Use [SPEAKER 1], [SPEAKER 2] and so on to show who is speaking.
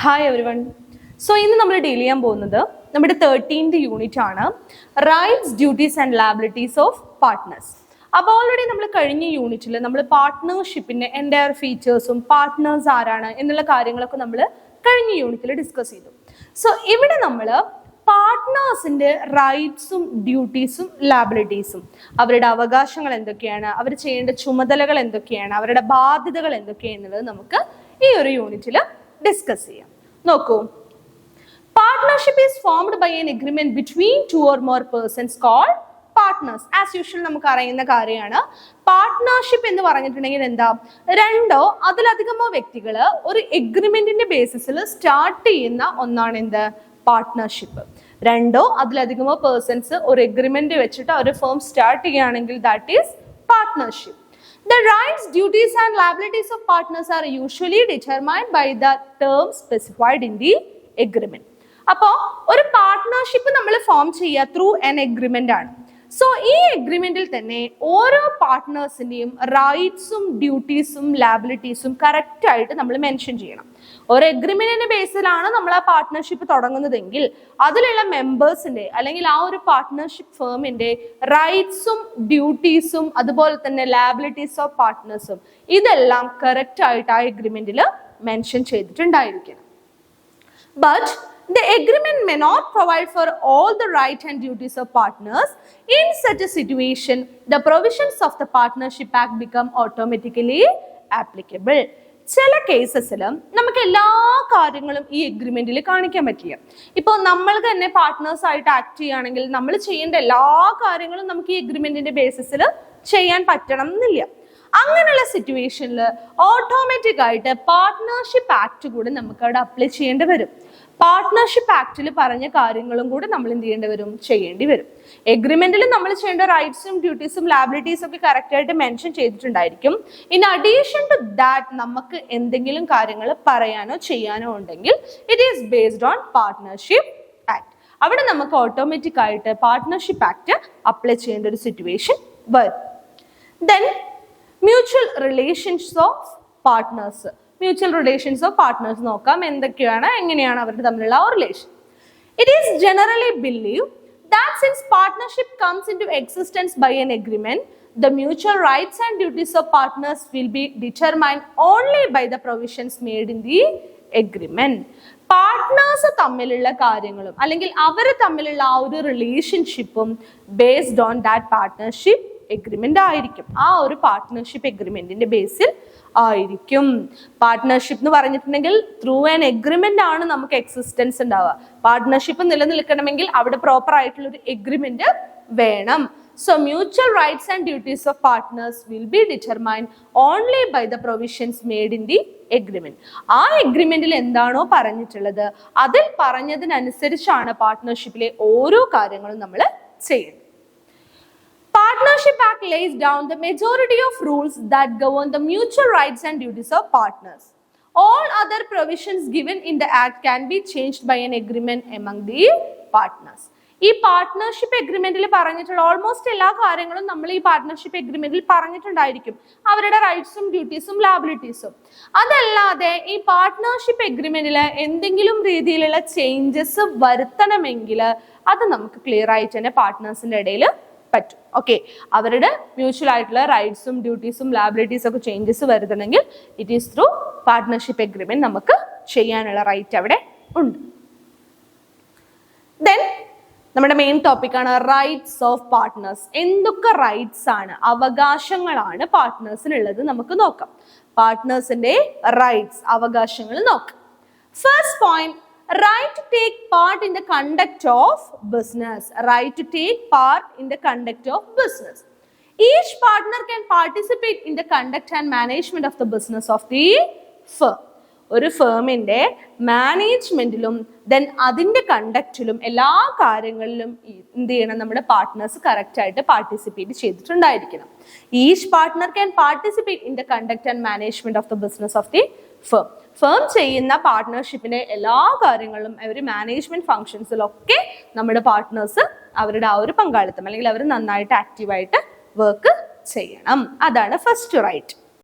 [SPEAKER 1] Hi everyone. So ഇന്ന് നമ്മൾ deal ചെയ്യാൻ പോകുന്നത് നമ്മുടെ 13th യൂണിറ്റ് ആണ്, rights duties and liabilities of partners. അപ്പോൾ ഓൾറെഡി നമ്മൾ കഴിഞ്ഞ യൂണിറ്റിൽ നമ്മൾ പാർട്ട്ണർഷിപ്പിന്റെ എൻ്റയർ ഫീച്ചേഴ്സും പാർട്ട്നേഴ്സ് ആരാണ് എന്നുള്ള കാര്യങ്ങളൊക്കെ നമ്മൾ കഴിഞ്ഞ യൂണിറ്റിൽ ഡിസ്കസ് ചെയ്തു. സോ ഇവിടെ നമ്മൾ പാർട്ട്നേഴ്സിന്റെ റൈറ്റ്സും ഡ്യൂട്ടീസും ലയബിലിറ്റീസും, അവരുടെ അവകാശങ്ങൾ എന്തൊക്കെയാണ്, അവർ ചെയ്യേണ്ട ചുമതലകൾ എന്തൊക്കെയാണ്, അവരുടെ ബാധ്യതകൾ എന്തൊക്കെയാണെന്നുള്ളത് നമുക്ക് ഈ ഒരു യൂണിറ്റിൽ ഡിസ്കസ് ചെയ്യാം. നോക്കൂ, partnership is formed by an agreement between two or more persons called partners. As usual നമുക്ക് അറിയുന്ന കാര്യമാണ്, പാർട്ട്ണർഷിപ്പ് എന്ന് പറഞ്ഞിട്ടുണ്ടെങ്കിൽ എന്താ, രണ്ടോ അതിലധികമോ വ്യക്തികൾ ഒരു എഗ്രിമെന്റിന്റെ ബേസിസിൽ സ്റ്റാർട്ട് ചെയ്യുന്ന ഒന്നാണ് എന്ത്, പാർട്ട്ണർഷിപ്പ്. രണ്ടോ അതിലധികമോ പേഴ്സൺസ് ഒരു എഗ്രിമെന്റ് വെച്ചിട്ട് ഒരു ഫേം സ്റ്റാർട്ട് ചെയ്യുകയാണെങ്കിൽ that is partnership. The rights, duties and liabilities of partners are usually determined by the terms specified in the agreement. അപ്പോൾ ഒരു പാർട്ട്ണർഷിപ്പ് നമ്മൾ ഫോം ചെയ്യുക ത്രൂ ആൻ എഗ്രിമെന്റ് ആണ്. സോ ഈ എഗ്രിമെന്റിൽ തന്നെ ഓരോ പാർട്ട്നേഴ്സിന്റെയും റൈറ്റ്സും ഡ്യൂട്ടീസും ലയബിലിറ്റീസും കറക്റ്റ് ആയിട്ട് നമ്മൾ മെൻഷൻ ചെയ്യണം. ഒരു എഗ്രിമെന്റിന്റെ ബേസിലാണ് നമ്മൾ ആ പാർട്ട്ണർഷിപ്പ് തുടങ്ങുന്നതെങ്കിൽ അതിലുള്ള മെമ്പേഴ്സിന്റെ അല്ലെങ്കിൽ ആ ഒരു പാർട്ട്ണർഷിപ്പ് ഫേമിന്റെ റൈറ്റ്സും ഡ്യൂട്ടീസും അതുപോലെ തന്നെ ലയബിലിറ്റീസ് ഓഫ് പാർട്ട്നേഴ്സും ഇതെല്ലാം കറക്റ്റ് ആയിട്ട് ആ എഗ്രിമെന്റിൽ mention ചെയ്തിട്ടുണ്ടായിരിക്കണം. But the agreement may not provide for all the rights and duties of partners. In such a situation, the provisions of the Partnership Act become automatically applicable. ചില കേസസിൽ നമുക്ക് എല്ലാ കാര്യങ്ങളും ഈ എഗ്രിമെന്റിൽ കാണിക്കാൻ പറ്റില്ല. ഇപ്പോൾ നമ്മൾ തന്നെ പാർട്ട്നേഴ്സ് ആയിട്ട് ആക്ട് ചെയ്യുകയാണെങ്കിൽ നമ്മൾ ചെയ്യേണ്ട എല്ലാ കാര്യങ്ങളും നമുക്ക് ഈ എഗ്രിമെന്റിന്റെ ബേസിസിൽ ചെയ്യാൻ പറ്റണം എന്നില്ല. അങ്ങനെയുള്ള സിറ്റുവേഷനിൽ ഓട്ടോമാറ്റിക് ആയിട്ട് പാർട്ട്ണർഷിപ്പ് ആക്ട് കൂടെ നമുക്ക് അവിടെ അപ്ലൈ ചെയ്യേണ്ടി വരും. പാർട്ട്ണർഷിപ്പ് ആക്ടിൽ പറഞ്ഞ കാര്യങ്ങളും കൂടെ നമ്മൾ എന്ത് ചെയ്യേണ്ടി വരും, ചെയ്യേണ്ടി വരും. എഗ്രിമെന്റിൽ നമ്മൾ ചെയ്യേണ്ട റൈറ്റ്സും ഡ്യൂട്ടീസും ലയബിലിറ്റീസും ഒക്കെ കറക്റ്റ് ആയിട്ട് മെൻഷൻ ചെയ്തിട്ടുണ്ടായിരിക്കും. ഇൻ അഡീഷൻ ടു ദാറ്റ് നമുക്ക് എന്തെങ്കിലും കാര്യങ്ങൾ പറയാനോ ചെയ്യാനോ ഉണ്ടെങ്കിൽ it is based on partnership act. അവിടെ നമുക്ക് ഓട്ടോമാറ്റിക് ആയിട്ട് പാർട്ട്ണർഷിപ്പ് ആക്ട് അപ്ലൈ ചെയ്യേണ്ട ഒരു സിറ്റുവേഷൻ വരും. Then mutual relations of partners. Mutual relations of partners നോക്കാം, എന്തൊക്കെയാണ്, എങ്ങനെയാണ് അവരുടെ തമ്മിലുള്ള ആ relation. It is generally believe that since partnership comes into existence by an agreement, the mutual rights and duties of partners will be determined only by the provisions made in the agreement. Partners തമ്മിലുള്ള കാര്യങ്ങളും അല്ലെങ്കിൽ അവർ തമ്മിലുള്ള ആ ഒരു റിലേഷൻഷിപ്പും based on that partnership agreement ആയിരിക്കും. ആ ഒരു പാർട്ട്ണർഷിപ്പ് എഗ്രിമെന്റിന്റെ ബേസിൽ ആയിരിക്കും. പാർട്ട്ണർഷിപ്പ് എന്ന് പറഞ്ഞിട്ടുണ്ടെങ്കിൽ ത്രൂ ആൻ എഗ്രിമെന്റ് ആണ് നമുക്ക് എക്സിസ്റ്റൻസ് ഉണ്ടാവുക. പാർട്ട്ണർഷിപ്പ് നിലനിൽക്കണമെങ്കിൽ അവിടെ പ്രോപ്പർ ആയിട്ടുള്ള ഒരു എഗ്രിമെന്റ് വേണം. So mutual rights and duties of partners will be determined only by the provisions made in the agreement. ആ എഗ്രിമെന്റിൽ എന്താണോ പറഞ്ഞിട്ടുള്ളത് അതിൽ പറഞ്ഞതിനനുസരിച്ചാണ് പാർട്ട്ണർഷിപ്പിലെ ഓരോ കാര്യങ്ങളും നമ്മൾ ചെയ്യുന്നത്. Partnership Act lays down the majority of rules that govern the mutual rights and duties of partners. All other provisions given in the Act can be changed by an agreement among the partners. ഈ partnership എഗ്രിമെന്റിൽ പറഞ്ഞിട്ടുള്ള almost എല്ലാ കാര്യങ്ങളും നമ്മൾ ഈ partnership എഗ്രിമെന്റിൽ പറഞ്ഞിട്ടുണ്ടായിരിക്കും, അവരുടെ റൈറ്റ്സും ഡ്യൂട്ടീസും ലയബിലിറ്റീസും. അതല്ലാതെ ഈ പാർട്ട്ണർഷിപ്പ് എഗ്രിമെന്റിൽ എന്തെങ്കിലും രീതിയിലുള്ള ചേഞ്ചസ് വരുത്തണമെങ്കിൽ അത് നമുക്ക് ക്ലിയർ ആയിട്ട് തന്നെ പാർട്ട്നേഴ്സിന്റെ ഇടയിൽ പറ്റും. ഓക്കെ, അവരുടെ മ്യൂച്വൽ ആയിട്ടുള്ള റൈറ്റ്സും ഡ്യൂട്ടീസും ലയബിലിറ്റീസും ഒക്കെ ചേഞ്ചസ് വരുത്തണമെങ്കിൽ it is through partnership agreement നമുക്ക് ചെയ്യാനുള്ള റൈറ്റ് അവിടെ ഉണ്ട്. ദെൻ നമ്മുടെ മെയിൻ ടോപ്പിക്കാണ് റൈറ്റ്സ് ഓഫ് പാർട്ട്നേഴ്സ്. എന്തൊക്കെ റൈറ്റ്സ് ആണ്, അവകാശങ്ങളാണ് പാർട്ട്നേഴ്സിനുള്ളത് നമുക്ക് നോക്കാം. പാർട്ട്നേഴ്സിന്റെ റൈറ്റ്സ്, അവകാശങ്ങൾ നോക്കാം. First point, right to take part in the conduct of business. Right to take part in the conduct of business. Each partner can participate in the conduct and management of the business of the firm. ഒരു ഫേമിന്റെ മാനേജ്മെന്റിലും then അതിന്റെ കണ്ടക്റ്റിലും എല്ലാ കാര്യങ്ങളിലും എന്ത് ചെയ്യണം, നമ്മുടെ partners correct ആയിട്ട് participate ചെയ്തിട്ടുണ്ടായിരിക്കണം. Each partner can participate in the conduct and management of the business of the firm. Firm ചെയ്യുന്ന പാർട്ട്ണർഷിപ്പിന്റെ എല്ലാ കാര്യങ്ങളിലും അവർ മാനേജ്മെന്റ് ഫങ്ഷൻസിലൊക്കെ നമ്മുടെ പാർട്ട്നേഴ്സ് അവരുടെ ആ ഒരു പങ്കാളിത്തം അല്ലെങ്കിൽ അവർ നന്നായിട്ട് ആക്റ്റീവായിട്ട് വർക്ക് ചെയ്യണം. അതാണ് ഫസ്റ്റ് റൈറ്റ്.